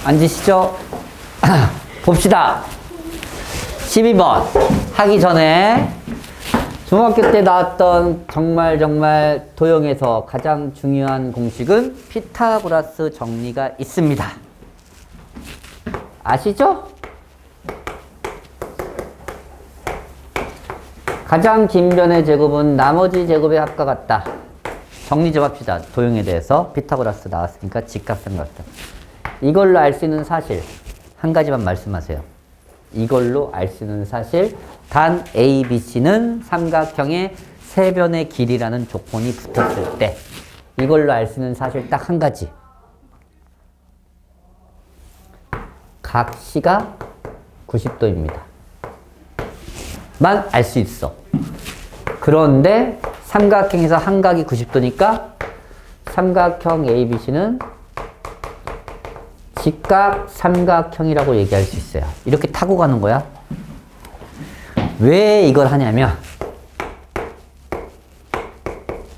앉으시죠. 봅시다. 12번 하기 전에 중학교 때 나왔던 정말 도형에서 가장 중요한 공식은 피타고라스 정리가 있습니다. 아시죠? 가장 긴 변의 제곱은 나머지 제곱의 합과 같다. 정리 좀 합시다. 도형에 대해서 피타고라스 나왔으니까 직각삼각형. 이걸로 알 수 있는 사실 한 가지만 말씀하세요. 이걸로 알 수 있는 사실 단 A, B, C는 삼각형의 세 변의 길이라는 조건이 붙었을 때 이걸로 알 수 있는 사실 딱 한 가지. 각 C가 90도입니다. 만 알 수 있어. 그런데 삼각형에서 한 각이 90도니까 삼각형 ABC는 직각 삼각형이라고 얘기할 수 있어요. 이렇게 타고 가는 거야. 왜 이걸 하냐면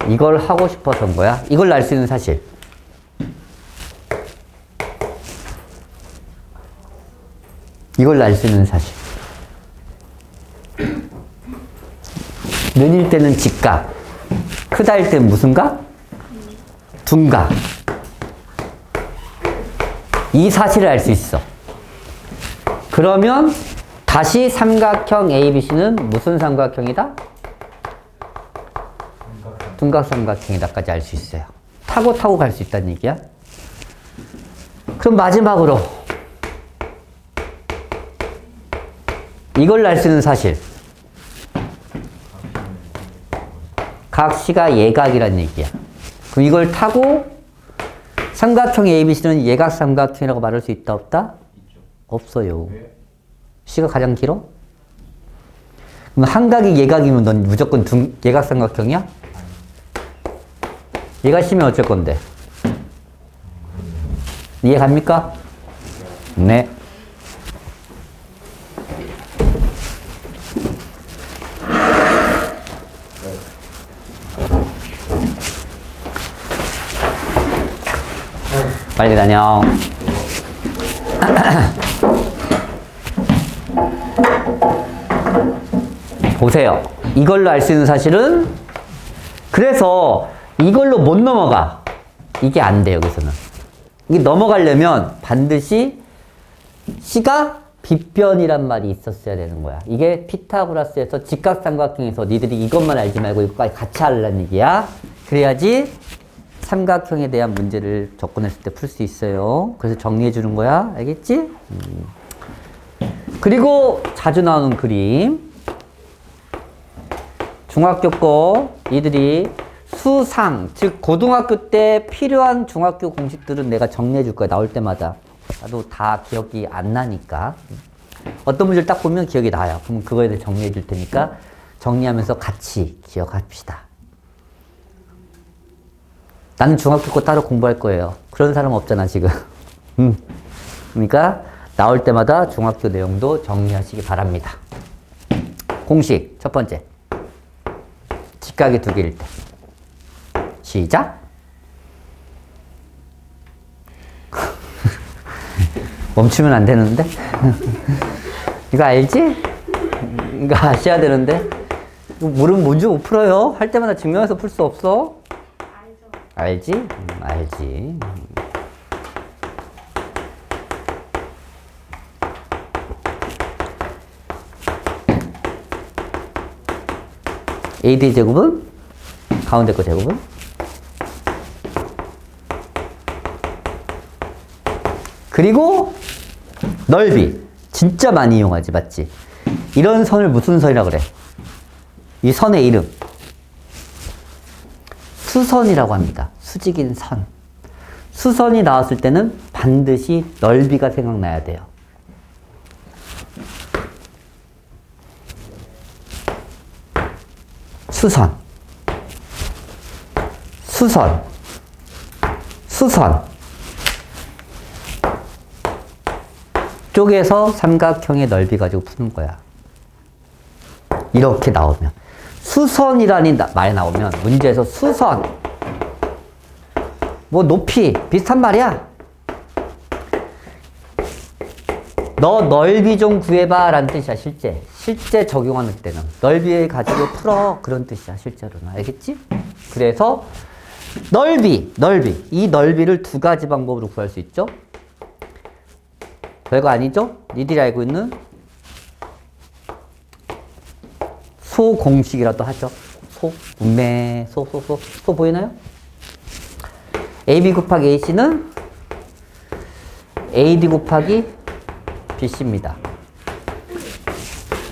이걸 하고 싶어서인 거야. 이걸 알 수 있는 사실. 이걸 알 수 있는 사실. 는일 때는 직각, 크다일 때는 무슨 각? 둔각. 이 사실을 알 수 있어. 그러면 다시 삼각형 ABC는 무슨 삼각형이다? 둔각 삼각형이다까지 알 수 있어요. 타고 갈 수 있다는 얘기야. 그럼 마지막으로 이걸 알 수 있는 사실. 각 C가 예각이라는 얘기야. 그럼 이걸 타고 삼각형 ABC는 예각 삼각형이라고 말할 수 있다 없다? 없어요. C가 가장 길어? 그럼 한 각이 예각이면 넌 무조건 예각 삼각형이야? 얘가 C면 어쩔 건데? 이해 갑니까? 네. 빨리 다녀. 보세요. 이걸로 알 수 있는 사실은 그래서 이걸로 못 넘어가. 이게 안 돼, 여기서는. 이게 넘어가려면 반드시 C가 빗변이란 말이 있었어야 되는 거야. 이게 피타고라스에서 직각삼각형에서 니들이 이것만 알지 말고 이것까지 같이 하려는 얘기야. 그래야지 삼각형에 대한 문제를 접근했을 때 풀 수 있어요. 그래서 정리해 주는 거야. 알겠지? 그리고 자주 나오는 그림. 중학교 거 이들이 수상, 즉 고등학교 때 필요한 중학교 공식들은 내가 정리해 줄 거야. 나올 때마다. 나도 다 기억이 안 나니까. 어떤 문제를 딱 보면 기억이 나요. 그럼 그거에 대해 정리해 줄 테니까 정리하면서 같이 기억합시다. 나는 중학교 거 따로 공부할 거예요. 그런 사람 없잖아, 지금. 그러니까 나올 때마다 중학교 내용도 정리하시기 바랍니다. 공식 첫 번째. 직각이 두 개일 때. 시작. 멈추면 안 되는데? 이거 알지? 이거 아셔야 되는데? 모르면 문제 못 풀어요. 할 때마다 증명해서 풀 수 없어. 알지? 알지. AD 제곱은? 가운데 거 제곱은? 그리고 넓이. 진짜 많이 이용하지, 맞지? 이런 선을 무슨 선이라 그래? 이 선의 이름. 수선이라고 합니다. 수직인 선. 수선이 나왔을 때는 반드시 넓이가 생각나야 돼요. 수선. 수선. 수선. 쪽에서 삼각형의 넓이 가지고 푸는 거야. 이렇게 나오면. 수선이라는 말 나오면 문제에서 수선. 뭐 높이 비슷한 말이야. 너 넓이 좀 구해봐 라는 뜻이야. 실제 적용하는 때는 넓이 가지고 풀어 그런 뜻이야. 실제로는. 알겠지? 그래서 넓이 이 넓이를 두 가지 방법으로 구할 수 있죠. 별거 아니죠? 니들이 알고 있는 소공식이라도 하죠. 문매 소 보이나요? AB 곱하기 AC는 AD 곱하기 BC입니다.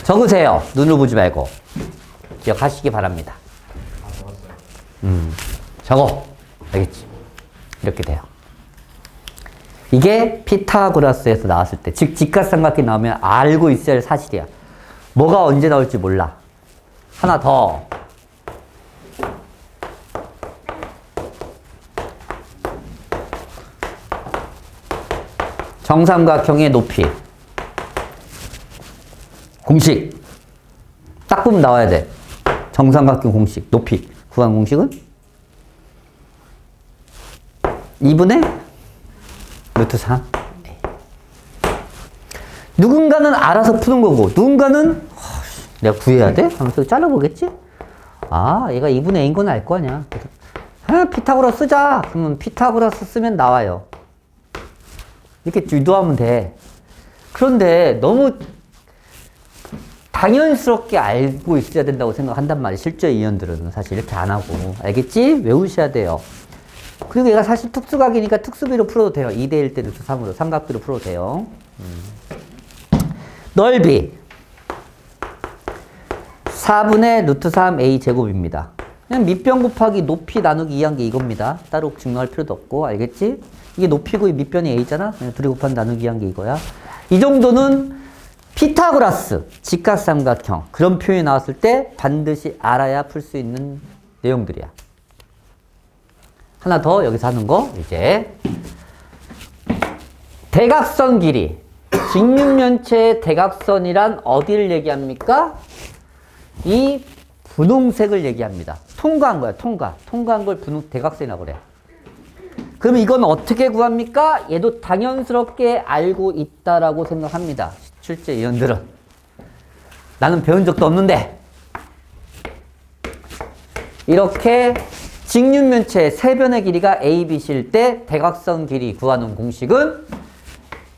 적으세요. 눈으로 보지 말고. 기억하시기 바랍니다. 적어. 알겠지? 이렇게 돼요. 이게 피타고라스에서 나왔을 때, 즉 직각삼각형이 나오면 알고 있어야 할 사실이야. 뭐가 언제 나올지 몰라. 하나 더. 정삼각형의 높이. 공식. 딱 보면 나와야 돼. 정삼각형 공식. 높이. 구한 공식은? 2분의 루트 3. 누군가는 알아서 푸는 거고, 누군가는 내가 구해야 돼? 하면서 잘라보겠지? 아, 얘가 2분의 A인 건 알 거 아니야. 피타고라스 쓰자. 그러면 피타고라스 쓰면 나와요. 이렇게 유도하면 돼. 그런데 너무 당연스럽게 알고 있어야 된다고 생각한단 말이야. 실제 이원들은 사실 이렇게 안 하고. 알겠지? 외우셔야 돼요. 그리고 얘가 사실 특수각이니까 특수비로 풀어도 돼요. 2대1 대 루트 3으로 삼각비로 풀어도 돼요. 넓이 4분의 루트 3 A 제곱입니다. 그냥 밑변 곱하기 높이 나누기 2한 게 이겁니다. 따로 증명할 필요도 없고. 알겠지? 이게 높이고 이 밑변이 A잖아. 그냥 둘이 곱하기 나누기 2한 게 이거야. 이 정도는 피타고라스 직각삼각형 그런 표현이 나왔을 때 반드시 알아야 풀 수 있는 내용들이야. 하나 더 여기서 하는 거 이제 대각선 길이 직육면체의 대각선이란 어디를 얘기합니까? 이 분홍색을 얘기합니다. 통과한 거야. 통과한 걸 대각선이라고 그래. 그럼 이건 어떻게 구합니까? 얘도 당연스럽게 알고 있다라고 생각합니다. 실제 이원들은. 나는 배운 적도 없는데 이렇게 직육면체의 세 변의 길이가 A, B, C일 때 대각선 길이 구하는 공식은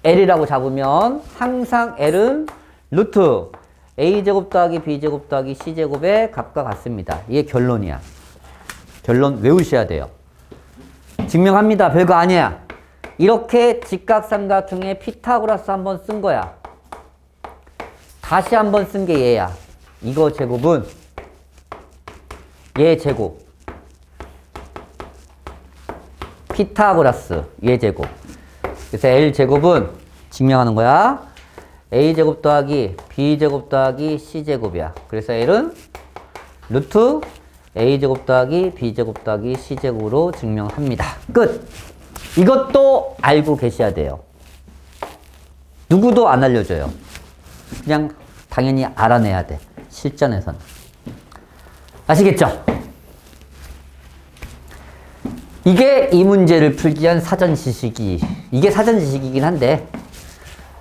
L이라고 잡으면 항상 L은 루트 A제곱 더하기 B제곱 더하기 C제곱의 값과 같습니다. 이게 결론이야. 결론 외우셔야 돼요. 증명합니다. 별거 아니야. 이렇게 직각삼각형의 피타고라스 한번 쓴 거야. 다시 한번 쓴 게 얘야. 이거 제곱은 얘 제곱. 피타고라스 얘 제곱. 그래서 L제곱은 증명하는 거야. A제곱 더하기 B제곱 더하기 C제곱이야. 그래서 L은 루트 A제곱 더하기 B제곱 더하기 C제곱으로 증명합니다. 끝! 이것도 알고 계셔야 돼요. 누구도 안 알려줘요. 그냥 당연히 알아내야 돼. 실전에서는. 아시겠죠? 이게 이 문제를 풀기 위한 사전 지식이, 이게 사전 지식이긴 한데,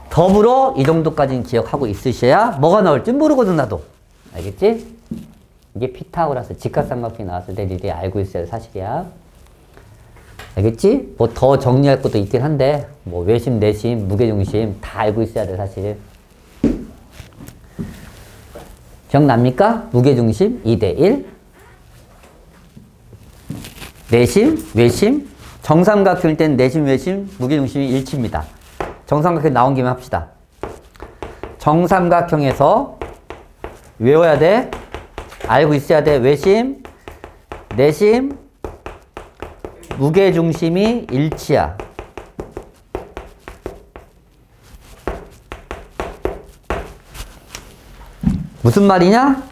더불어 이 정도까지는 기억하고 있으셔야 뭐가 나올지 모르거든, 나도. 알겠지? 이게 피타고라스 직각삼각형이 나왔을 때 니들이 알고 있어야 할 사실이야. 알겠지? 뭐 더 정리할 것도 있긴 한데, 뭐 외심, 내심, 무게중심 다 알고 있어야 돼, 사실. 기억납니까? 무게중심 2대1. 내심, 외심, 정삼각형일 땐 내심, 외심, 무게중심이 일치입니다. 정삼각형 나온 김에 합시다. 정삼각형에서 외워야 돼. 알고 있어야 돼. 외심, 내심, 무게중심이 일치야. 무슨 말이냐?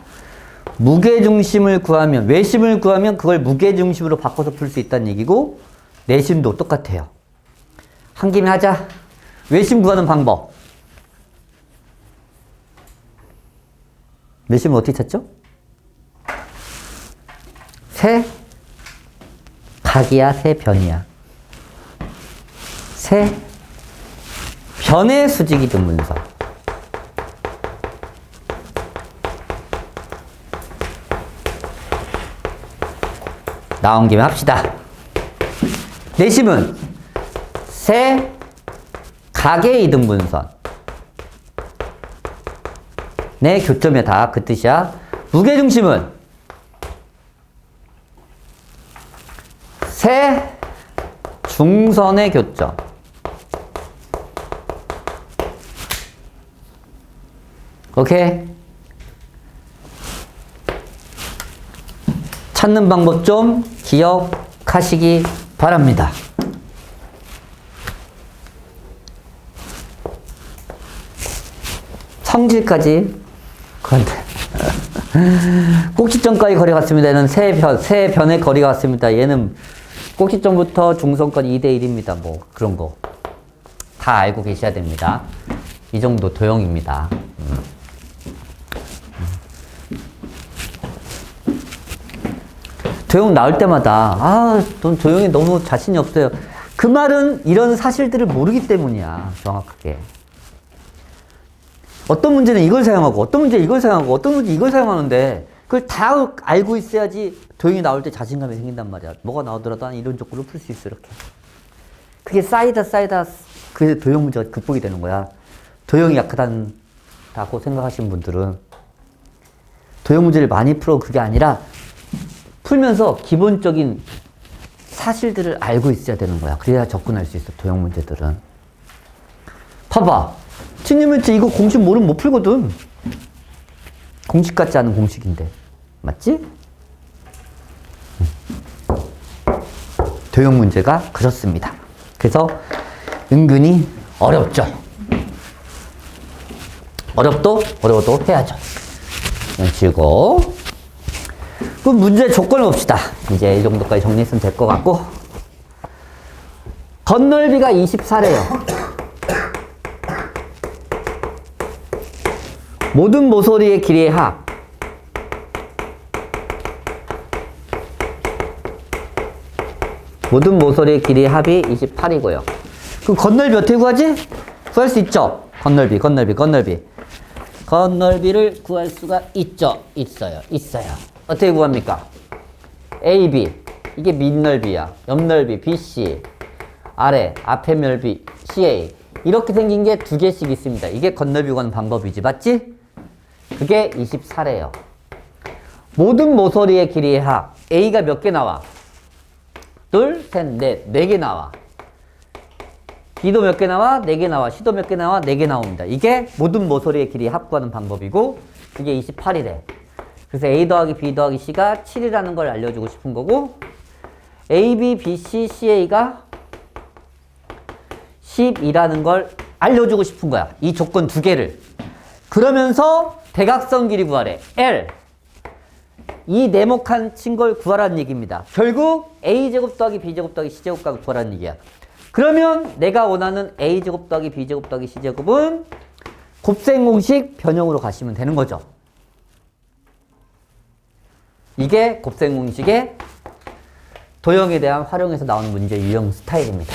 무게중심을 구하면, 외심을 구하면 그걸 무게중심으로 바꿔서 풀 수 있다는 얘기고, 내심도 똑같아요. 한 김에 하자. 외심 구하는 방법. 외심은 어떻게 찾죠? 세 각이야, 세 변이야. 세 변의 수직 이등분선. 나온 김에 합시다. 내심은 세 각의 이등분선. 내 교점이다. 그 뜻이야. 무게중심은 세 중선의 교점. 오케이? 찾는 방법 좀 기억하시기 바랍니다. 성질까지. 그런데 꼭지점까지 거리가 같습니다. 얘는 세 변의 거리가 같습니다. 얘는 꼭지점부터 중선까지 2대1입니다. 뭐 그런 거 다 알고 계셔야 됩니다. 이 정도 도형입니다. 도형 나올 때마다 넌 도형이 너무 자신이 없어요. 그 말은 이런 사실들을 모르기 때문이야. 정확하게. 어떤 문제는 이걸 사용하고 어떤 문제는 이걸 사용하고 어떤 문제는 이걸 사용하는데 그걸 다 알고 있어야지 도형이 나올 때 자신감이 생긴단 말이야. 뭐가 나오더라도 난 이런 족구를 풀 수 있어. 이렇게. 그게 쌓이다 그 도형 문제가 극복이 되는 거야. 도형이 약하다고 생각하시는 분들은 도형 문제를 많이 풀어 그게 아니라 풀면서 기본적인 사실들을 알고 있어야 되는 거야. 그래야 접근할 수 있어. 도형 문제들은. 봐봐. 트리미노메트리 이거 공식 모르면 못 풀거든. 공식 같지 않은 공식인데. 맞지? 도형 문제가 그렇습니다. 그래서 은근히 어렵죠. 어려워도 해야죠. 치고. 그럼 문제 조건을 봅시다. 이제 이 정도까지 정리했으면 될 것 같고. 건널비가 24래요. 모든 모서리의 길이의 합. 모든 모서리의 길이의 합이 28이고요. 그럼 건널비 어떻게 구하지? 구할 수 있죠? 건널비를 구할 수가 있어요. 어떻게 구합니까? AB. 이게 밑넓이야. 옆넓이 BC. 아래, 앞에 넓이 CA. 이렇게 생긴 게 두 개씩 있습니다. 이게 건널비 구하는 방법이지. 맞지? 그게 24래요. 모든 모서리의 길이의 합. A가 몇 개 나와? 둘, 셋, 넷. 4개 나와. B도 몇 개 나와? 4개 나와. C도 몇 개 나와? 4개 나옵니다. 이게 모든 모서리의 길이 합 구하는 방법이고 그게 28이래. 그래서 A 더하기 B 더하기 C가 7이라는 걸 알려주고 싶은 거고 A, B, B, C, CA가 12라는 걸 알려주고 싶은 거야. 이 조건 두 개를. 그러면서 대각선 길이 구하래. L. 이 네모칸 친 걸 구하라는 얘기입니다. 결국 A제곱 더하기 B제곱 더하기 C제곱 값을 구하라는 얘기야. 그러면 내가 원하는 A제곱 더하기 B제곱 더하기 C제곱은 곱셈 공식 변형으로 가시면 되는 거죠. 이게 곱셈 공식의 도형에 대한 활용에서 나오는 문제 유형 스타일입니다.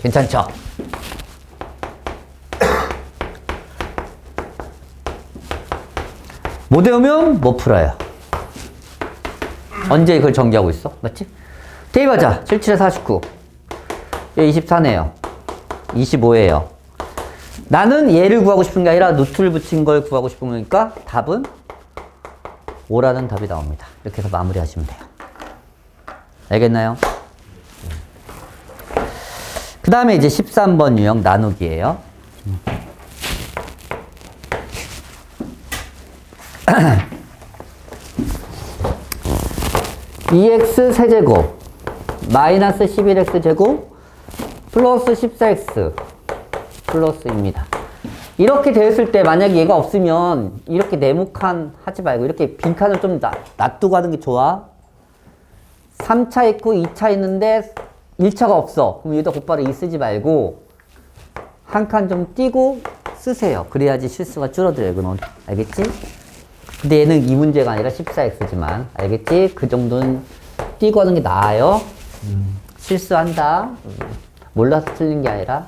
괜찮죠? 못 외우면 못 풀어요. 언제 이걸 전개하고 있어? 맞지? 대입하자. 77에 49. 24네요. 25예요. 나는 얘를 구하고 싶은 게 아니라 노트를 붙인 걸 구하고 싶은 거니까 답은 5라는 답이 나옵니다. 이렇게 해서 마무리하시면 돼요. 알겠나요? 그 다음에 이제 13번 유형 나누기예요. EX 세제곱 마이너스 11X 제곱 플러스 14X 플러스입니다. 이렇게 되었을 때 만약에 얘가 없으면 이렇게 네모칸 하지 말고 이렇게 빈칸을 좀 놔두고 하는 게 좋아. 3차 있고 2차 있는데 1차가 없어. 그럼 여기다 곧바로 2 쓰지 말고 한 칸 좀 띄고 쓰세요. 그래야지 실수가 줄어들어요. 이거는. 알겠지? 근데 얘는 이 문제가 아니라 14x지만 알겠지? 그 정도는 띄고 하는 게 나아요. 실수한다. 몰라서 틀린 게 아니라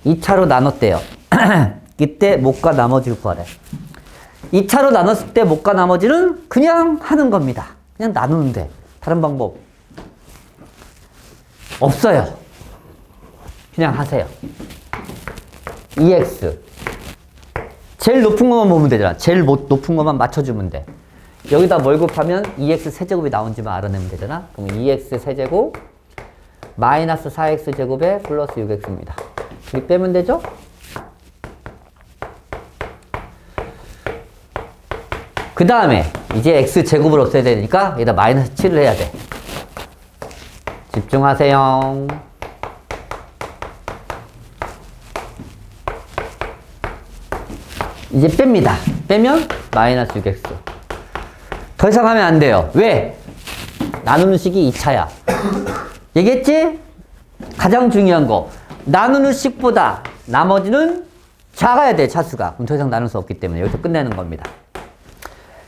2차로 나눴대요. 이때 못과 나머지를 구하래. 2차로 나눴을 때 못과 나머지는 그냥 하는 겁니다. 그냥 나누는데 다른 방법 없어요. 그냥 하세요. 2x 제일 높은 것만 보면 되잖아. 제일 높은 것만 맞춰주면 돼. 여기다 뭘 곱하면 2x 세제곱이 나온지만 알아내면 되잖아. 그럼 2x 세제곱 마이너스 4x 제곱에 플러스 6x입니다. 여기 빼면 되죠? 그 다음에 이제 x 제곱을 없애야 되니까 여기다 마이너스 7을 해야 돼. 집중하세요. 이제 뺍니다. 빼면 마이너스 6x. 더 이상 하면 안 돼요. 왜? 나누는 식이 2차야. 얘기했지? 가장 중요한 거. 나누는 식보다 나머지는 작아야 돼, 차수가. 그럼 더 이상 나눌 수 없기 때문에 여기서 끝내는 겁니다.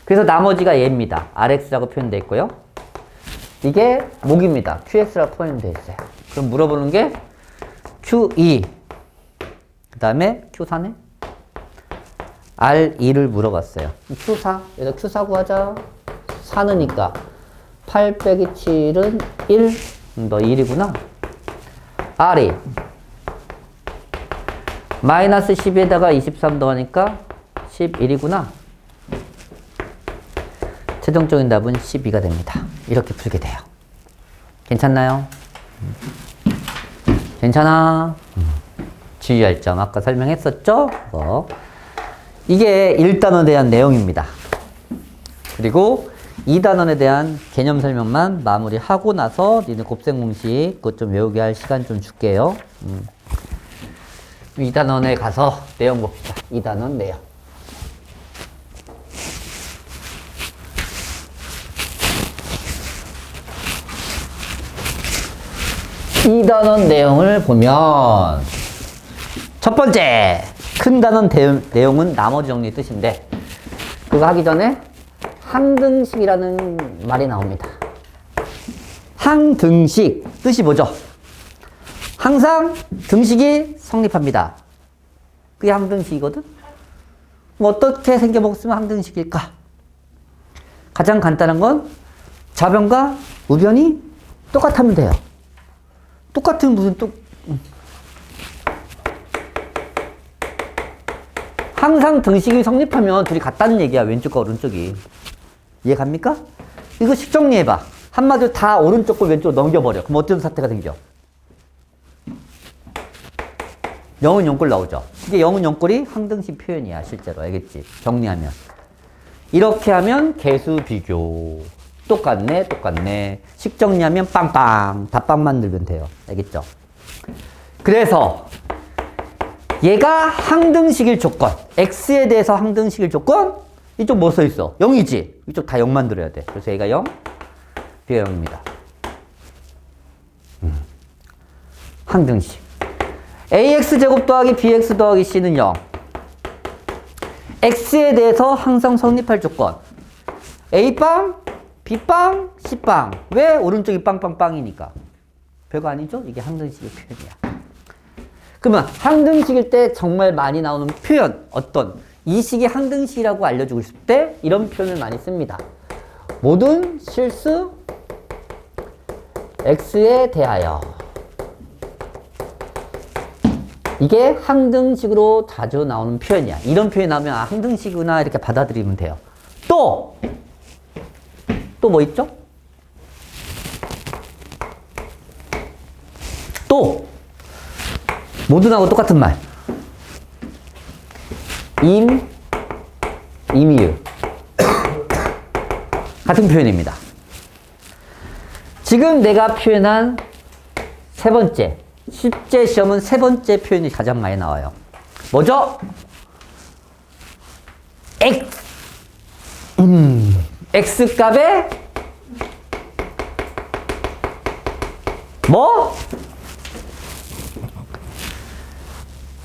그래서 나머지가 얘입니다. rx라고 표현되어 있고요. 이게 목입니다. qx라고 표현되어 있어요. 그럼 물어보는 게 q2 그 다음에 q4네? R2를 물어봤어요. q4 여기다 q4 구하자. 4느니까 8 빼기 7은 1. 너 1이구나. R이 마이너스 10에다가 23 더하니까 11이구나. 최종적인 답은 12가 됩니다. 이렇게 풀게 돼요. 괜찮나요? 괜찮아? 주의할 점 아까 설명했었죠? 이게 1단원에 대한 내용입니다. 그리고 2단원에 대한 개념 설명만 마무리하고 나서 니네 곱셈 공식 그것 좀 외우게 할 시간 좀 줄게요. 2단원에 가서 내용 봅시다. 2단원 내용. 2단원 내용을 보면 첫 번째 큰 단원 내용은 나머지 정리 뜻인데 그거 하기 전에 항등식이라는 말이 나옵니다. 항등식 뜻이 뭐죠? 항상 등식이 성립합니다. 그게 항등식이거든? 뭐 어떻게 생겨먹었으면 항등식일까? 가장 간단한 건 좌변과 우변이 똑같으면 돼요. 똑같은 무슨 항상 등식이 성립하면 둘이 같다는 얘기야. 왼쪽과 오른쪽이. 이해 갑니까? 이거 식 정리해봐. 한마디로 다 오른쪽 걸 왼쪽으로 넘겨버려. 그럼 어떤 사태가 생겨? 0은 0꼴 나오죠. 이게 0은 0꼴이 항등식 표현이야. 실제로. 알겠지? 정리하면. 이렇게 하면 개수 비교. 똑같네, 똑같네. 식 정리하면 빵빵. 답빵 만들면 돼요. 알겠죠? 그래서 얘가 항등식일 조건. x에 대해서 항등식일 조건. 이쪽 뭐 써있어? 0이지? 이쪽 다 0 만들어야 돼. 그래서 얘가 0, B가 0입니다. 항등식. AX제곱 더하기 BX 더하기 C는 0. X에 대해서 항상 성립할 조건. A빵, B빵, C빵. 왜? 오른쪽이 빵빵빵이니까. 별거 아니죠? 이게 항등식의 표현이야. 그러면 항등식일 때 정말 많이 나오는 표현. 어떤? 이 식이 항등식이라고 알려주고 싶을 때 이런 표현을 많이 씁니다. 모든 실수 X에 대하여. 이게 항등식으로 자주 나오는 표현이야. 이런 표현이 나오면 아, 항등식이구나 이렇게 받아들이면 돼요. 또 뭐 있죠? 또 모든하고 똑같은 말. 임이유 같은 표현입니다. 지금 내가 표현한 세 번째 실제 시험은 세 번째 표현이 가장 많이 나와요. 뭐죠? X 값에 뭐?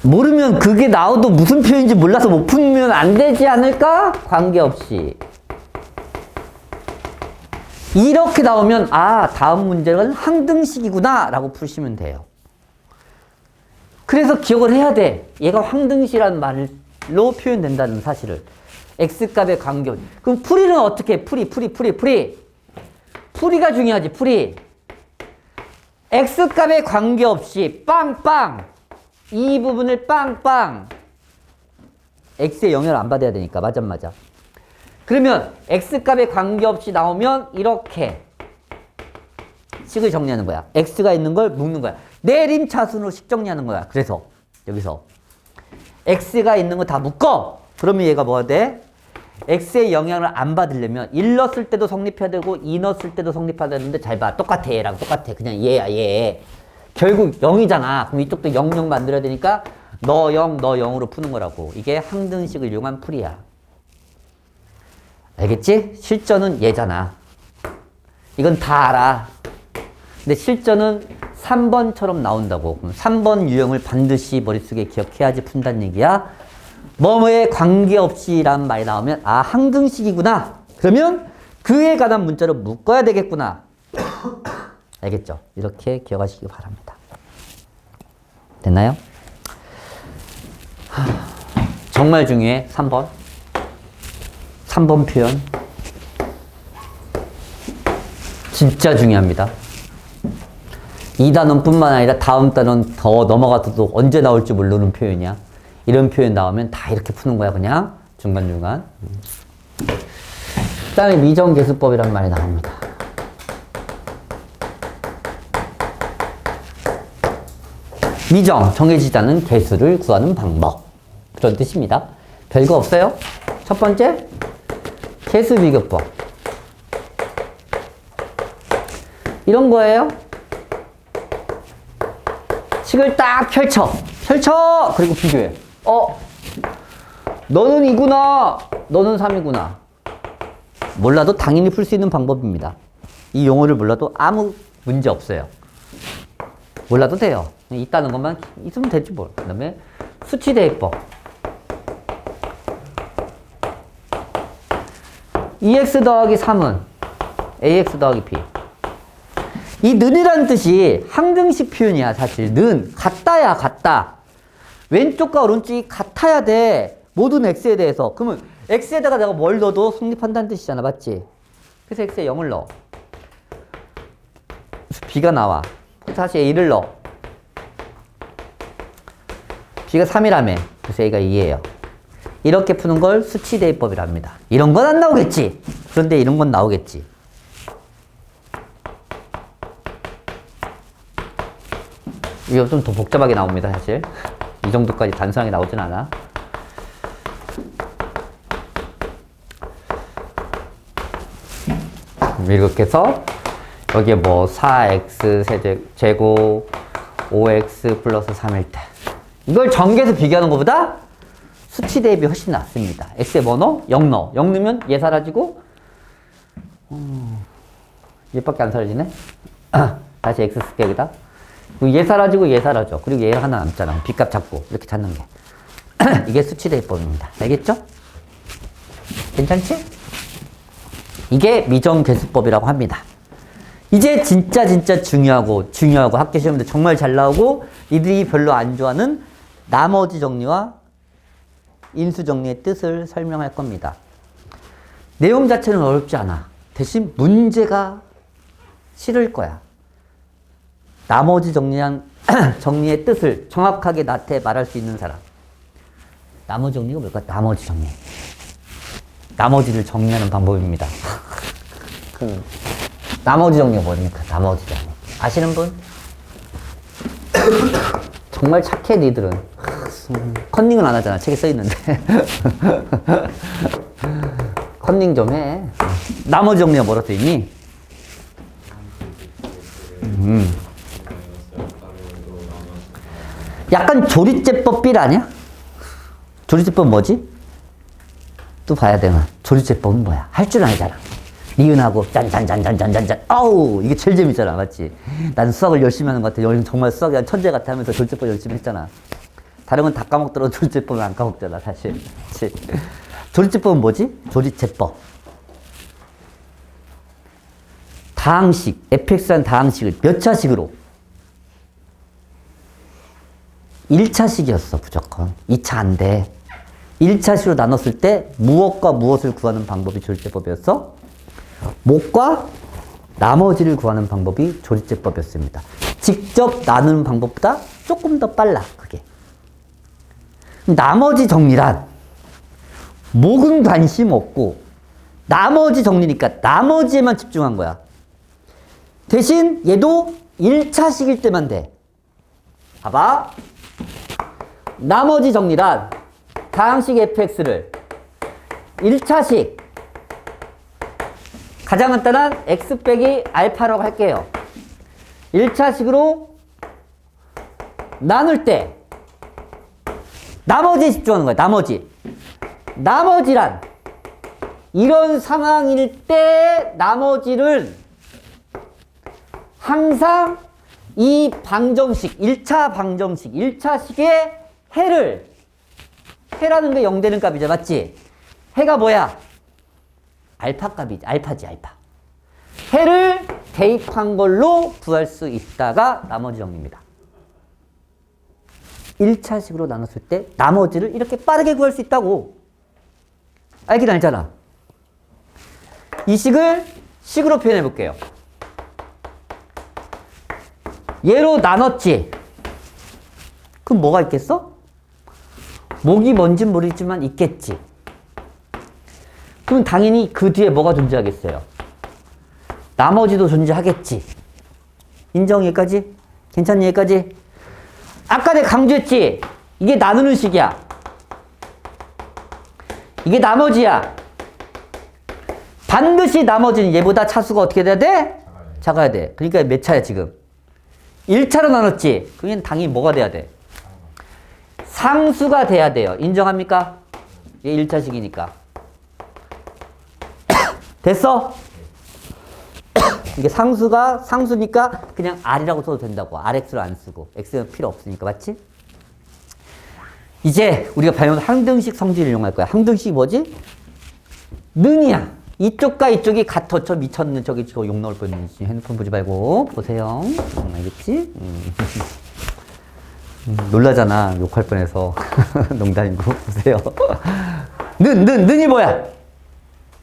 모르면 그게 나와도 무슨 표현인지 몰라서 못 풀면 안 되지 않을까? 관계없이 이렇게 나오면 아, 다음 문제는 항등식이구나 라고 푸시면 돼요. 그래서 기억을 해야 돼. 얘가 항등식이라는 말로 표현된다는 사실을. x값의 관계없이. 그럼 풀이는 어떻게 해? 풀이가 중요하지. 풀이. x값의 관계없이 빵빵. 이 부분을 빵빵. x의 영향을 안 받아야 되니까. 맞아. 그러면 x값에 관계없이 나오면 이렇게 식을 정리하는 거야. x가 있는 걸 묶는 거야. 내림차순으로 식 정리하는 거야. 그래서 여기서 x가 있는 거 다 묶어. 그러면 얘가 뭐가 돼? x의 영향을 안 받으려면 1 넣었을 때도 성립해야 되고 2 넣었을 때도 성립해야 되는데 잘 봐. 똑같아. 얘랑 똑같아. 그냥 얘야 얘. 결국 0이잖아. 그럼 이쪽도 0, 0 만들어야 되니까 너 0, 너 0으로 푸는 거라고. 이게 항등식을 이용한 풀이야. 알겠지? 실전은 얘잖아. 이건 다 알아. 근데 실전은 3번처럼 나온다고. 그럼 3번 유형을 반드시 머릿속에 기억해야지 푼다는 얘기야. 뭐뭐에 관계없이란 말이 나오면 아, 항등식이구나. 그러면 그에 관한 문자로 묶어야 되겠구나. 알겠죠? 이렇게 기억하시기 바랍니다. 됐나요? 정말 중요해. 3번. 3번 표현. 진짜 중요합니다. 이 단원뿐만 아니라 다음 단원 더 넘어가서도 언제 나올지 모르는 표현이야. 이런 표현 나오면 다 이렇게 푸는 거야. 그냥 중간중간. 그 다음에 미정계수법이란 말이 나옵니다. 미정, 정해지지 않은 개수를 구하는 방법. 그런 뜻입니다. 별거 없어요. 첫 번째, 개수비교법. 이런 거예요. 식을 딱 펼쳐. 그리고 비교해. 너는 2구나. 너는 3이구나. 몰라도 당연히 풀 수 있는 방법입니다. 이 용어를 몰라도 아무 문제 없어요. 몰라도 돼요. 있다는 것만 있으면 되지 뭘. 그 다음에 수치대입법. 2x 더하기 3은 ax 더하기 b. 이 는이라는 뜻이 항등식 표현이야. 사실 는 같다야. 같다. 왼쪽과 오른쪽이 같아야 돼. 모든 x에 대해서. 그러면 x에다가 내가 뭘 넣어도 성립한다는 뜻이잖아. 맞지? 그래서 x에 0을 넣어. b가 나와. 다시 a를 넣어. b가 3이라며. 그래서 a가 2예요. 이렇게 푸는 걸 수치대입법이랍니다. 이런 건 안 나오겠지. 그런데 이런 건 나오겠지. 이거 좀 더 복잡하게 나옵니다. 사실 이 정도까지 단순하게 나오진 않아. 이렇게 해서 여기에 뭐 4x 제곱 5x 플러스 3일 때 이걸 전개해서 비교하는 것보다 수치 대입이 훨씬 낫습니다. x에 뭐 넣어? 0 넣어. 0 넣으면 얘 사라지고 얘밖에 안 사라지네. 다시 x 쓸게 여기다. 얘 사라지고 얘 사라져. 그리고 얘 하나 남잖아. b값 잡고 이렇게 찾는 게. 이게 수치 대입법입니다. 알겠죠? 괜찮지? 이게 미정계수법이라고 합니다. 이제 진짜 중요하고 학교 시험도 정말 잘 나오고 이들이 별로 안 좋아하는 나머지 정리와 인수 정리의 뜻을 설명할 겁니다. 내용 자체는 어렵지 않아. 대신 문제가 싫을 거야. 나머지 정리의 뜻을 정확하게 나한테 말할 수 있는 사람. 나머지 정리가 뭘까? 나머지 정리. 나머지를 정리하는 방법입니다. 나머지 정리가 뭡니까? 나머지 정리. 아시는 분? 정말 착해, 니들은. 컨닝은 안 하잖아. 책에 써 있는데. 컨닝 좀 해. 나머지 정리가 뭐라고 써 있니? 약간 조리제법 빌 아니야? 조리제법 뭐지? 또 봐야 되나? 조리제법은 뭐야? 할 줄 알잖아. 니은하고 짠짠짠짠짠짠. 아우 이게 제일 재밌잖아. 맞지? 난 수학을 열심히 하는 것 같아. 여기 정말 수학이 천재 같아 하면서 조리제법 열심히 했잖아. 다른 건 다 까먹더라도 조리제법은 안 까먹잖아. 사실. 그치? 조리제법은 뭐지? 조리제법. 다항식, fx라는 다항식을 몇 차식으로? 1차식이었어, 무조건. 2차 안 돼. 1차식으로 나눴을 때 무엇과 무엇을 구하는 방법이 조리제법이었어? 못과 나머지를 구하는 방법이 조리제법이었습니다. 직접 나누는 방법보다 조금 더 빨라, 그게. 나머지 정리란 목은 관심 없고 나머지 정리니까 나머지에만 집중한 거야. 대신 얘도 1차식일 때만 돼. 봐봐. 나머지 정리란 다항식 fx를 1차식 가장 간단한 x 빼기 알파라고 할게요. 1차식으로 나눌 때 나머지에 집중하는 거야. 나머지. 나머지란 이런 상황일 때 나머지를 항상 이 방정식, 1차 방정식, 1차식의 해라는 게 0 되는 값이죠. 맞지? 해가 뭐야? 알파 값이지. 알파지, 알파. 해를 대입한 걸로 구할 수 있다가 나머지 정리입니다. 1차식으로 나눴을 때 나머지를 이렇게 빠르게 구할 수 있다고. 알긴 알잖아. 이 식을 식으로 표현해 볼게요. 얘로 나눴지. 그럼 뭐가 있겠어? 목이 뭔진 모르겠지만 있겠지. 그럼 당연히 그 뒤에 뭐가 존재하겠어요? 나머지도 존재하겠지. 인정 여기까지? 괜찮니 여기까지? 아까 내가 강조했지? 이게 나누는 식이야. 이게 나머지야. 반드시 나머지는 얘보다 차수가 어떻게 돼야 돼? 작아야 돼. 그러니까 몇 차야 지금? 1차로 나눴지? 그러면 당연히 뭐가 돼야 돼? 상수가 돼야 돼요. 인정합니까? 이게 1차식이니까. 됐어? 이게 상수니까 그냥 R이라고 써도 된다고. RX를 안 쓰고. X는 필요 없으니까. 맞지? 이제 우리가 발견한 항등식 성질을 이용할 거야. 항등식이 뭐지? 는이야. 이쪽과 이쪽이 같아. 저 미쳤는 저기 저 욕 나올 뻔했지. 핸드폰 보지 말고 보세요. 알겠지? 놀라잖아. 욕할 뻔해서. 농담이고 보세요. 는이 뭐야?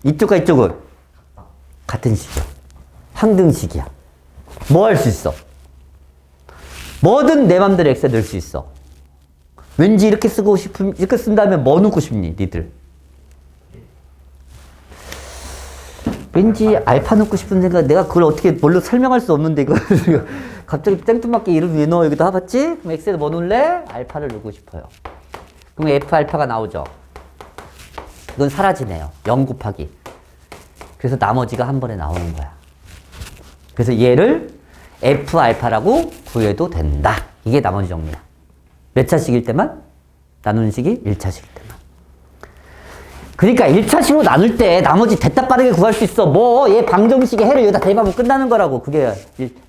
이쪽과 이쪽은 같은 식이야. 항등식이야. 뭐 할 수 있어? 뭐든 내 맘대로 x에 넣을 수 있어. 왠지 이렇게 쓰고 싶으면 이렇게 쓴 다음에 뭐 넣고 싶니? 니들. 왠지 알파 넣고 싶은 생각, 내가 그걸 어떻게 뭘로 설명할 수 없는데 이거 갑자기 땡뚱맞게 이름 왜 넣어? 여기다 해봤지? 그럼 x에 뭐 넣을래? 알파를 넣고 싶어요. 그럼 f 알파가 나오죠. 이건 사라지네요. 0 곱하기. 그래서 나머지가 한 번에 나오는 거야. 그래서 얘를 f 알파라고 구해도 된다. 이게 나머지 정리야. 몇 차식일 때만? 나누는 식이 1차식일 때만. 그러니까 1차식으로 나눌 때 나머지 됐다 빠르게 구할 수 있어. 뭐 얘 방정식의 해를 여기다 대입하면 끝나는 거라고. 그게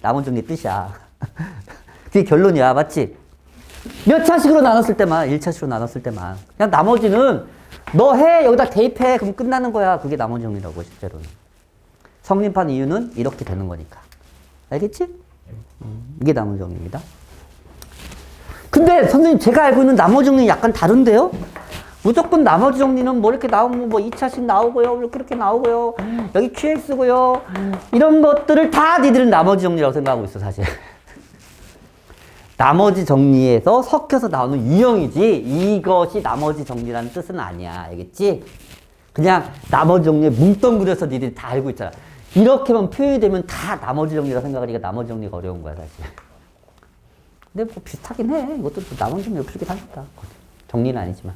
나머지 정리 뜻이야. 그게 결론이야. 맞지? 몇 차식으로 나눴을 때만, 1차식으로 나눴을 때만. 그냥 나머지는 너 해 여기다 대입해 그럼 끝나는 거야. 그게 나머지 정리라고 실제로는. 성립한 이유는 이렇게 되는 거니까. 알겠지? 이게 나머지 정리입니다. 근데 선생님 제가 알고 있는 나머지 정리는 약간 다른데요? 무조건 나머지 정리는 뭐 이렇게 나오면 뭐 2차식 나오고요. 이렇게 나오고요. 여기 QX고요. 이런 것들을 다 니들은 나머지 정리라고 생각하고 있어 사실. 나머지 정리에서 섞여서 나오는 유형이지 이것이 나머지 정리라는 뜻은 아니야. 알겠지? 그냥 나머지 정리에 뭉뚱그려서 니들이 다 알고 있잖아. 이렇게만 표현이 되면 다 나머지 정리라고 생각하니까 나머지 정리가 어려운 거야 사실. 근데 뭐 비슷하긴 해. 이것도 나머지 정리 없이긴 하니까. 정리는 아니지만.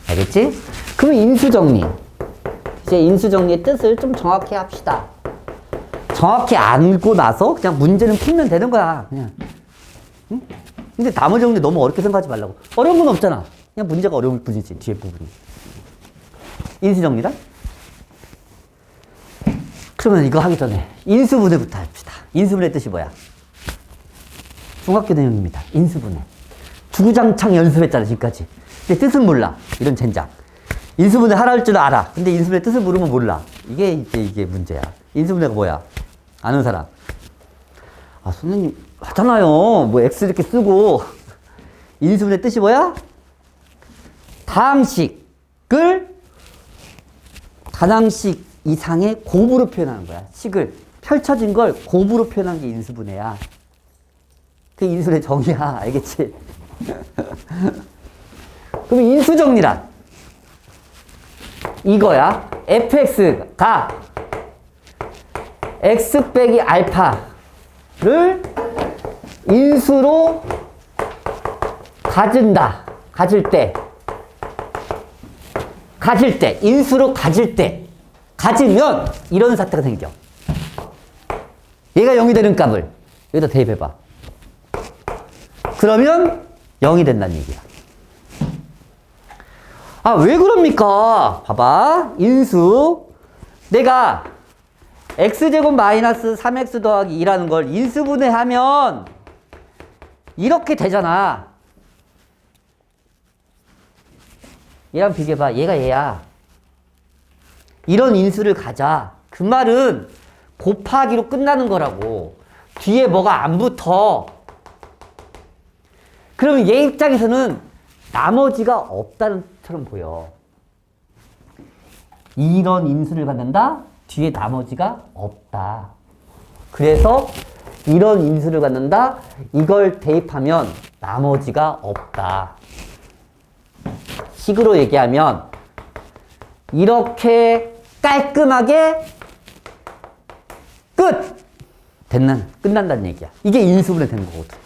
알겠지? 그럼 인수정리. 이제 인수정리의 뜻을 좀 정확히 합시다. 정확히 알고 나서 그냥 문제는 풀면 되는 거야. 그냥. 응? 근데 나머지 정리 너무 어렵게 생각하지 말라고. 어려운 건 없잖아. 그냥 문제가 어려울 뿐이지, 뒤에 부분이. 인수정리다? 그러면 이거 하기 전에 인수분해부터 합시다. 인수분해 뜻이 뭐야? 중학교 내용입니다. 인수분해. 주구장창 연습했잖아, 지금까지. 근데 뜻은 몰라. 이런 젠장. 인수분해 하라 할 줄 알아. 근데 인수분해 뜻을 모르면 몰라. 이게 문제야. 인수분해가 뭐야? 아는 사람. 아, 선생님, 하잖아요. 뭐, X 이렇게 쓰고. 인수분해 뜻이 뭐야? 다항식을 다항식 이상의 곱으로 표현하는 거야. 식을. 펼쳐진 걸 곱으로 표현한 게 인수분해야. 그게 인수분해 정의야. 알겠지? 그럼 인수정리란 이거야. fx가 x 빼기 알파를 인수로 가질 때, 인수로 가지면 이런 사태가 생겨. 얘가 0이 되는 값을 여기다 대입해봐. 그러면 0이 된다는 얘기야. 아, 왜 그럽니까? 봐봐. 인수. 내가 x제곱 마이너스 3x 더하기 2라는 걸 인수분해하면 이렇게 되잖아. 얘랑 비교해봐. 얘가 얘야. 이런 인수를 가자. 그 말은 곱하기로 끝나는 거라고. 뒤에 뭐가 안 붙어. 그러면 얘 입장에서는 나머지가 없다는 처럼 보여. 이런 인수를 갖는다? 뒤에 나머지가 없다. 그래서 이런 인수를 갖는다? 이걸 대입하면 나머지가 없다. 식으로 얘기하면 이렇게 깔끔하게 끝난다는 얘기야. 이게 인수분해 되는 거거든.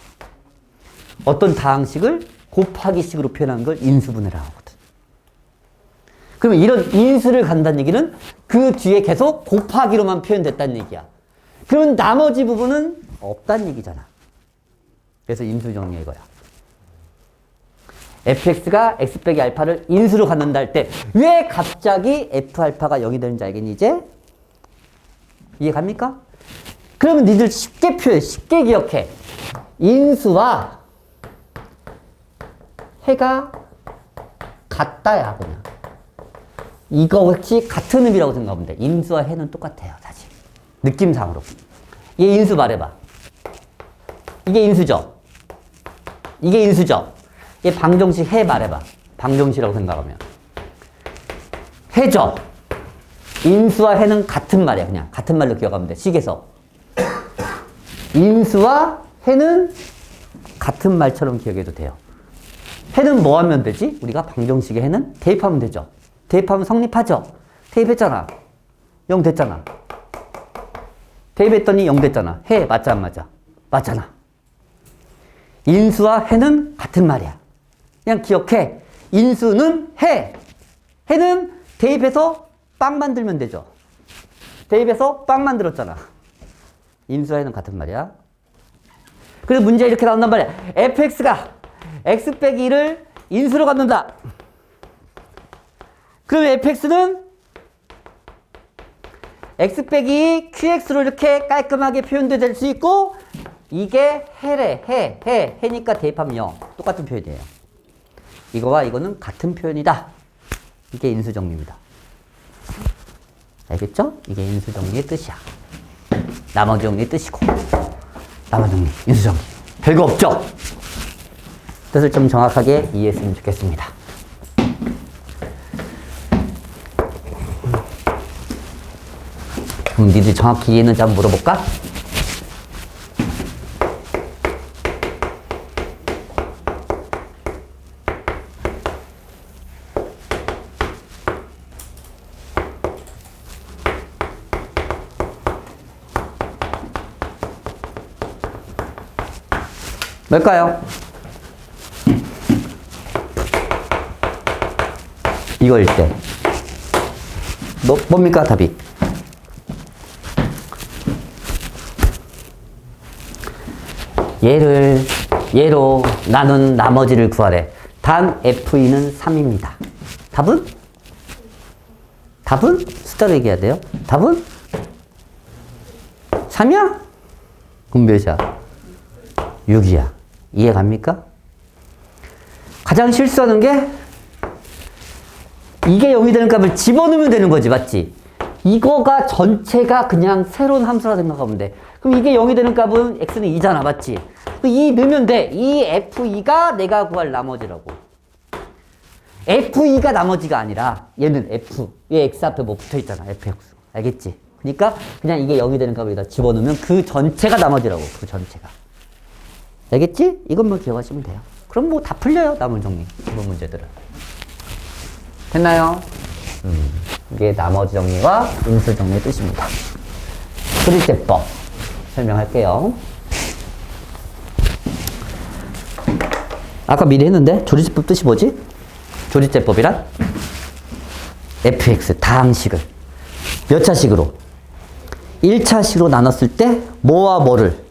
어떤 다항식을 곱하기식으로 표현하는 걸 인수분해라고 하거든. 그러면 이런 인수를 간다는 얘기는 그 뒤에 계속 곱하기로만 표현됐다는 얘기야. 그러면 나머지 부분은 없다는 얘기잖아. 그래서 인수 정리야 이거야. fx가 x 빼기 알파를 인수로 갖는다 할 때 왜 갑자기 f 알파가 0이 되는지 알겠니 이제? 이해 갑니까? 그러면 니들 쉽게 기억해. 인수와 해가 같다야 그냥. 이거 혹시 같은 의미라고 생각하면 돼. 인수와 해는 똑같아요 사실. 느낌상으로. 얘 인수 말해봐. 이게 인수죠? 이게 인수죠? 얘 방정식 해 말해봐. 방정식이라고 생각하면. 해죠? 인수와 해는 같은 말이야 그냥. 같은 말로 기억하면 돼. 식에서. 인수와 해는 같은 말처럼 기억해도 돼요. 해는 뭐 하면 되지? 우리가 방정식의 해는 대입하면 되죠. 대입하면 성립하죠. 대입했잖아. 0 됐잖아. 대입했더니 0 됐잖아. 해 맞자 안 맞아? 맞잖아. 인수와 해는 같은 말이야. 그냥 기억해. 인수는 해. 해는 대입해서 빵 만들면 되죠. 대입해서 빵 만들었잖아. 인수와 해는 같은 말이야. 그래서 문제 이렇게 나온단 말이야. fx가 x 빼기 1을 인수로 갖는다. 그러면 fx는 x 빼기 qx로 이렇게 깔끔하게 표현도 될 수 있고 이게 해래. 해니까 대입하면 0. 똑같은 표현이에요. 이거와 이거는 같은 표현이다. 이게 인수정리입니다. 알겠죠? 이게 인수정리의 뜻이야. 나머지 정리의 뜻이고 나머지 정리, 인수정리. 별거 없죠? 뜻을 좀 정확하게 이해했으면 좋겠습니다. 그럼 니들 정확히 이해했는지 한번 물어볼까? 뭘까요? 이거일 때. 뭡니까, 답이? 얘로 나눈 나머지를 구하래. 단 FE는 3입니다. 답은? 숫자로 얘기해야 돼요. 답은? 3이야? 그럼 몇이야? 6이야. 이해 갑니까? 가장 실수하는 게 이게 0이 되는 값을 집어넣으면 되는 거지, 맞지? 이거가 전체가 그냥 새로운 함수라 생각하면 돼. 그럼 이게 0이 되는 값은 x는 2잖아, 맞지? 2 넣으면 돼. 이 f2가 내가 구할 나머지라고. f2가 나머지가 아니라 얘는 f. 얘 x 앞에 뭐 붙어있잖아, fx. 알겠지? 그러니까 그냥 이게 0이 되는 값을 여기다 집어넣으면 그 전체가 나머지라고, 그 전체가. 알겠지? 이것만 기억하시면 돼요. 그럼 뭐 다 풀려요, 나머지 정리. 이번 문제들은. 됐나요? 이게 나머지 정리와 인수 정리의 뜻입니다. 조리제법 설명할게요. 아까 미리 했는데 조리제법 뜻이 뭐지? 조리제법이란 fx 다항식을 몇 차식으로? 1차식으로 나눴을 때 뭐와 뭐를?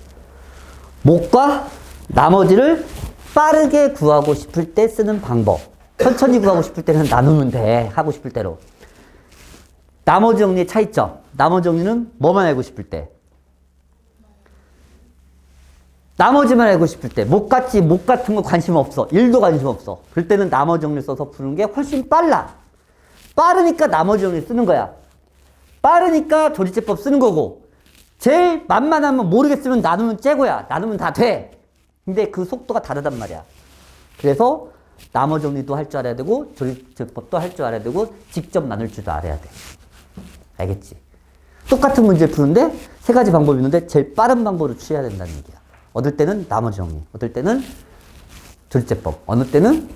목과 나머지를 빠르게 구하고 싶을 때 쓰는 방법. 천천히 구하고 싶을 때는 나누면 돼. 하고 싶을 대로. 나머지 정리의 차이점. 나머지 정리는 뭐만 알고 싶을 때? 나머지만 알고 싶을 때. 목 같은 거 관심 없어. 1도 관심 없어. 그럴 때는 나머지 정리 써서 푸는 게 훨씬 빨라. 빠르니까 나머지 정리 쓰는 거야. 빠르니까 조리제법 쓰는 거고. 제일 만만하면 모르겠으면 나누면 째고야. 나누면 다 돼. 근데 그 속도가 다르단 말이야. 그래서 나머지 정리도 할 줄 알아야 되고 조리제법도 할 줄 알아야 되고 직접 나눌 줄도 알아야 돼. 알겠지? 똑같은 문제 푸는데 세 가지 방법이 있는데 제일 빠른 방법으로 취해야 된다는 얘기야. 어떨 때는 나머지 정리, 어떨 때는 조리제법, 어느 때는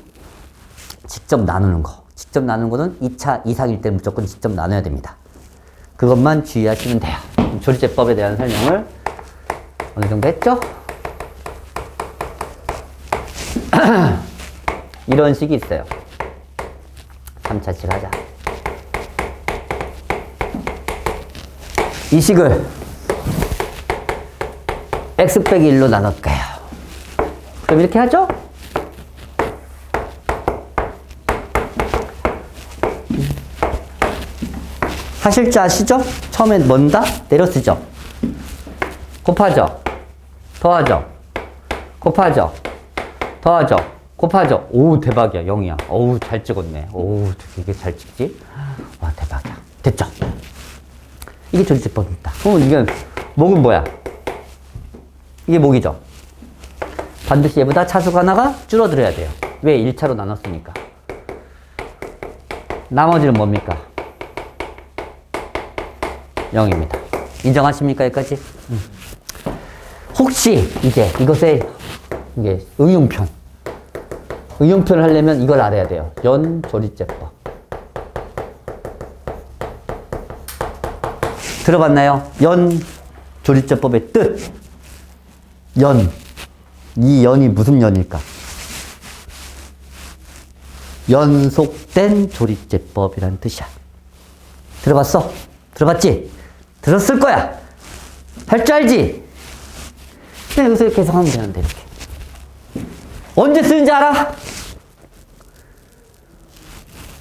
직접 나누는 거. 직접 나누는 거는 2차 이상일 때 무조건 직접 나눠야 됩니다. 그것만 주의하시면 돼요. 조리제법에 대한 설명을 어느 정도 했죠? 이런 식이 있어요. 3차씩 하자. 이 식을 x 빼기 1로 나눌게요. 그럼 이렇게 하죠? 하실 줄 아시죠? 처음에 뭔다? 내려 쓰죠? 곱하죠? 더하죠? 곱하죠? 더하죠? 곱하죠? 오, 대박이야. 0이야. 어우, 잘 찍었네. 오우, 되게 잘 찍지? 와, 대박이야. 됐죠? 이게 조리제법입니다. 그럼 이게 목은 뭐야? 이게 목이죠? 반드시 얘보다 차수가 하나가 줄어들어야 돼요. 왜? 1차로 나눴으니까. 나머지는 뭡니까? 0입니다. 인정하십니까? 여기까지? 혹시 이제 이것의 이게 응용편을 하려면 이걸 알아야 돼요. 연조리제법. 들어봤나요? 연조리제법의 뜻. 이 연이 무슨 연일까? 연속된 조리제법이라는 뜻이야. 들어봤어? 들어봤지? 들었을 거야. 할 줄 알지? 그냥 여기서 이렇게 해석하면 되는데, 이렇게. 언제 쓰는지 알아?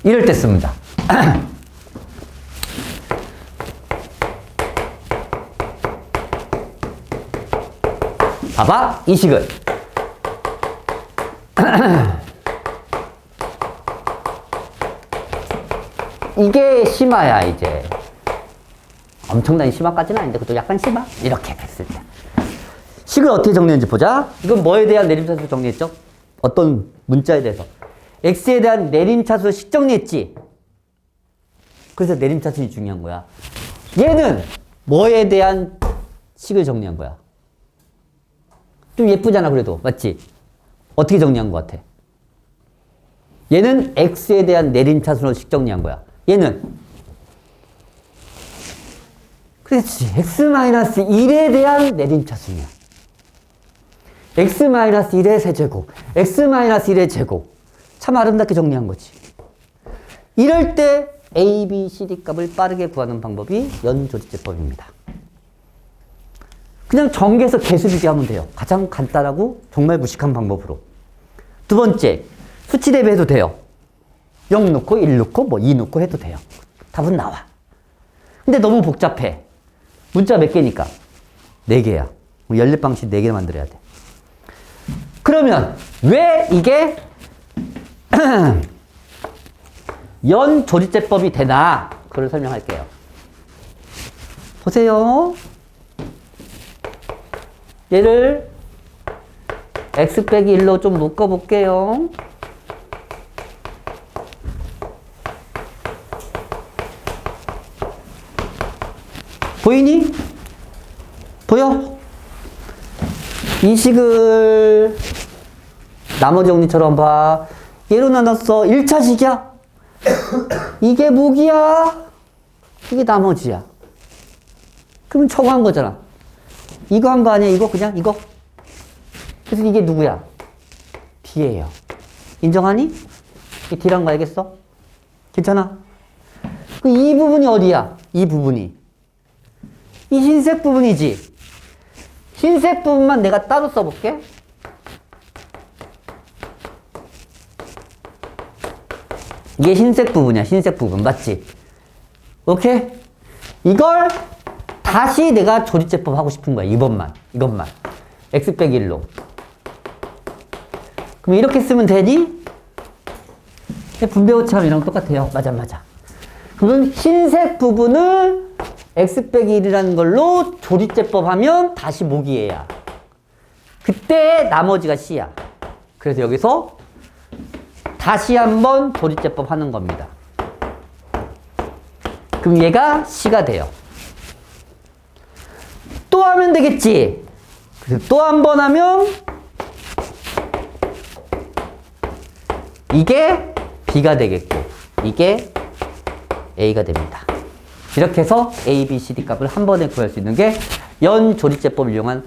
이럴 때 씁니다. 봐봐, 이 식을. 이게 심화야, 이제. 엄청난 심화까지는 아닌데, 그래도 약간 심화? 이렇게 됐을 때. 식을 어떻게 정리했는지 보자. 이건 뭐에 대한 내림차수 정리했죠? 어떤 문자에 대해서. x에 대한 내림차수 식 정리했지? 그래서 내림차수이 중요한 거야. 얘는 뭐에 대한 식을 정리한 거야? 좀 예쁘잖아, 그래도. 맞지? 어떻게 정리한 것 같아? 얘는 x에 대한 내림차수로 식 정리한 거야. 얘는 그렇지. x-1에 대한 내림차수냐. x-1의 세제곱, x-1의 제곱. 참 아름답게 정리한 거지. 이럴 때 a, b, c, d 값을 빠르게 구하는 방법이 연조리제법입니다. 그냥 전개해서 개수 비교하면 돼요. 가장 간단하고 정말 무식한 방법으로. 두 번째, 수치 대비해도 돼요. 0 넣고 1 넣고 뭐 2 넣고 해도 돼요. 답은 나와. 근데 너무 복잡해. 문자 몇 개니까? 4개야. 연립 방식 4개 만들어야 돼. 그러면 왜 이게 연조리제법이 되나? 그걸 설명할게요. 보세요. 얘를 x 빼기 1로 좀 묶어볼게요. 보이니? 보여? 이 식을 나머지 정리처럼 봐. 얘로 나눴어. 1차식이야. 이게 무기야. 이게 나머지야. 그러면 저거 한 거잖아. 이거 한 거 아니야? 이거 그냥 이거. 그래서 이게 누구야? D예요. 인정하니? 이 D란 거 알겠어? 괜찮아? 이 부분이 어디야? 이 부분이. 이 흰색 부분이지. 흰색 부분만 내가 따로 써볼게. 이게 흰색 부분이야. 흰색 부분. 맞지? 오케이? 이걸 다시 내가 조리제법 하고 싶은 거야. 이것만. x 빼기 1로. 그럼 이렇게 쓰면 되니? 분배오차함이랑 똑같아요. 맞아. 그러면 흰색 부분을 x 빼기 1이라는 걸로 조리제법 하면 다시 모기예야. 그때 나머지가 c야. 그래서 여기서 다시 한번 조리제법 하는 겁니다. 그럼 얘가 c가 돼요. 또 하면 되겠지. 그래서 또 한 번 하면 이게 b가 되겠고 이게 a가 됩니다. 이렇게 해서 a, b, c, d 값을 한 번에 구할 수 있는 게 연조리제법을 이용한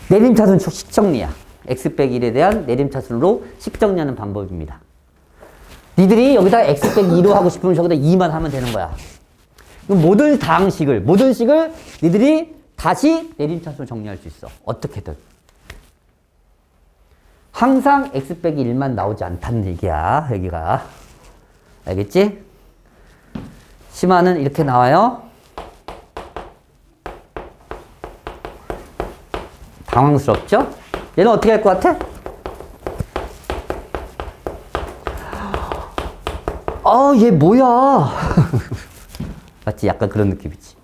내림차순 식정리야. x 빼기 1에 대한 내림차순으로 식정리하는 방법입니다. 니들이 여기다 x 빼기 2로 하고 싶으면 저기다 2만 하면 되는 거야. 모든 식을 니들이 다시 내림차순으로 정리할 수 있어. 어떻게든. 항상 x 빼기 1만 나오지 않다는 얘기야. 여기가. 알겠지? 심화는 이렇게 나와요. 당황스럽죠? 얘는 어떻게 할 것 같아? 얘 뭐야? 맞지? 약간 그런 느낌이지.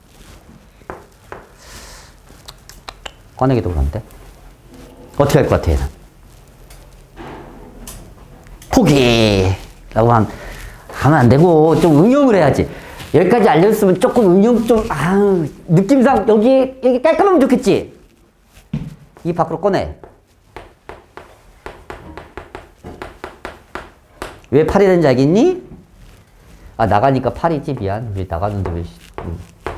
꺼내기도 그런데. 어떻게 할 것 같아, 얘는? 포기라고 하면 안 되고, 좀 응용을 해야지. 여기까지 알려줬으면 조금 응용 좀, 느낌상 여기 깔끔하면 좋겠지? 이 밖으로 꺼내. 왜 8이 되는지 알겠니? 나가니까 8이지. 미안. 왜 나가는데 왜,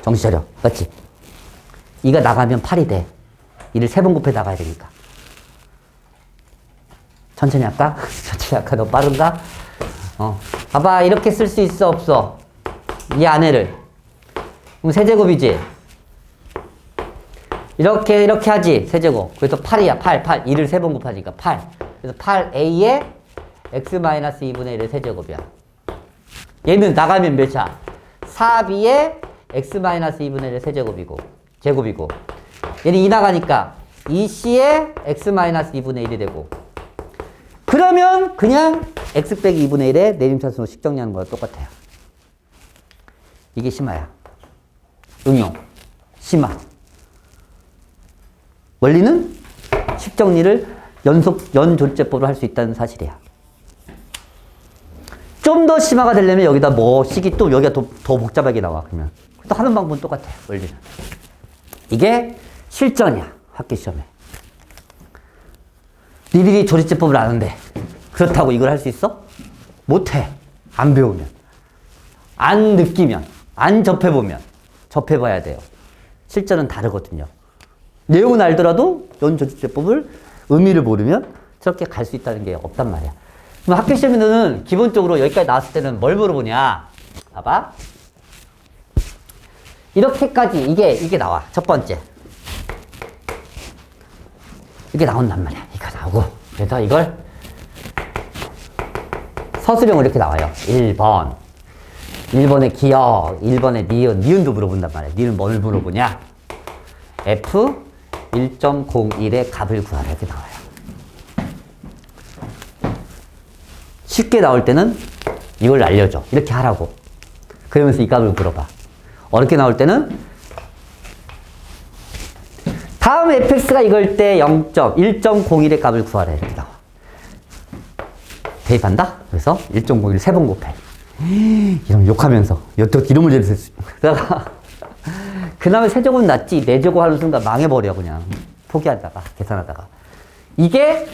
정신 차려. 맞지? 이가 나가면 8이 돼. 이를 3번 곱해 나가야 되니까. 천천히 할까? 너 빠른가? 봐봐. 이렇게 쓸 수 있어, 없어? 이 안에를. 그럼 세제곱이지? 이렇게 하지. 세제곱. 그래서 8이야. 8. 2를 3번 곱하니까 8. 그래서 8a에 x-2분의 1의 세제곱이야. 얘는 나가면 몇이야? 4b에 x-2분의 1의 세제곱이고, 제곱이고. 얘는 2 나가니까 2c에 x-2분의 1이 되고. 그러면 그냥 x 빼기 2분의 1의 내림차순으로 식정리하는 거랑 똑같아요. 이게 심화야. 응용. 심화. 원리는 식정리를 연조리제법으로 할 수 있다는 사실이야. 좀 더 심화가 되려면 여기다 식이 또 여기가 더 복잡하게 나와. 그러면 또 하는 방법은 똑같아요. 원리는. 이게 실전이야. 학기 시험에. 니들이 조리제법을 아는데 그렇다고 이걸 할 수 있어? 못해. 안 배우면. 안 느끼면. 안 접해보면. 접해봐야 돼요. 실전은 다르거든요. 내용은 알더라도 연조리제법을 의미를 모르면 저렇게 갈 수 있다는 게 없단 말이야. 그럼 학교 시험에는 기본적으로 여기까지 나왔을 때는 뭘 물어보냐? 봐봐. 이렇게까지 이게 나와. 첫 번째. 이게 나온단 말이야. 이거 나오고. 그래서 이걸 서술형으로 이렇게 나와요. 1번. 1번의 기억, 1번의 니은도 물어본단 말이야. 니은 뭘 물어보냐? F 1.01의 값을 구하라. 이렇게 나와요. 쉽게 나올 때는 이걸 알려줘. 이렇게 하라고. 그러면서 이 값을 물어봐. 어렵게 나올 때는 다음 fx가 이걸 때 0.1.01의 값을 구하래. 이렇게 나와. 대입한다? 그래서 1.01 세 번 곱해. 이러면 욕하면서 이름을 제일 쓸 그러다가 그 다음에 세제곱은 낫지 네제곱 하는 순간 망해버려 그냥 포기하다가 계산하다가 이게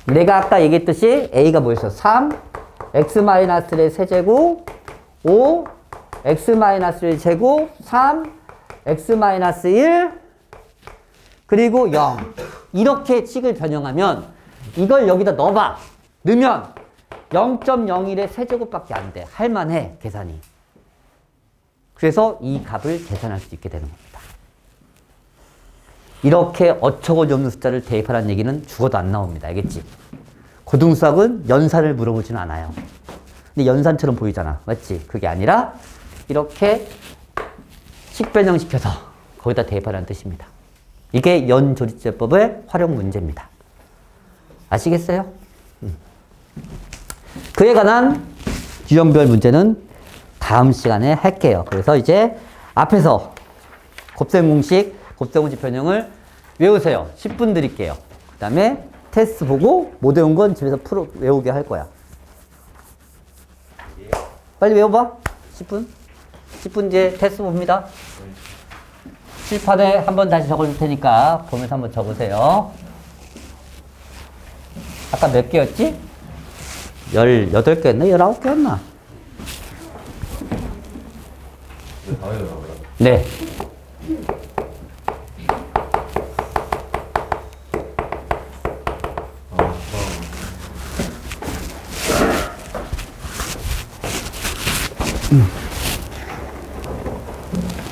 내가 아까 얘기했듯이 a가 뭐였어? 3 x-1의 세제곱 5 x-1의 제곱 3 x-1 그리고 0 이렇게 식을 변형하면 이걸 여기다 넣어봐. 넣으면 0.01의 세제곱밖에 안 돼. 할만해 계산이. 그래서 이 값을 계산할 수 있게 되는 겁니다. 이렇게 어처구니 없는 숫자를 대입하라는 얘기는 죽어도 안 나옵니다. 알겠지? 고등수학은 연산을 물어보지는 않아요. 근데 연산처럼 보이잖아. 맞지? 그게 아니라 이렇게 식변형시켜서 거기다 대입하라는 뜻입니다. 이게 연조리제법의 활용 문제입니다. 아시겠어요? 그에 관한 유형별 문제는 다음 시간에 할게요. 그래서 이제 앞에서 곱셈공식, 곱셈공식 변형을 외우세요. 10분 드릴게요. 그 다음에 테스트 보고 못 외운 건 집에서 외우게 할 거야. 빨리 외워봐. 10분. 10분 뒤에 테스트 봅니다. 칠판에 한번 다시 적어줄 테니까 보면서 한번 적으세요. 아까 몇 개였지? 18개였나? 19개였나? 네. 네.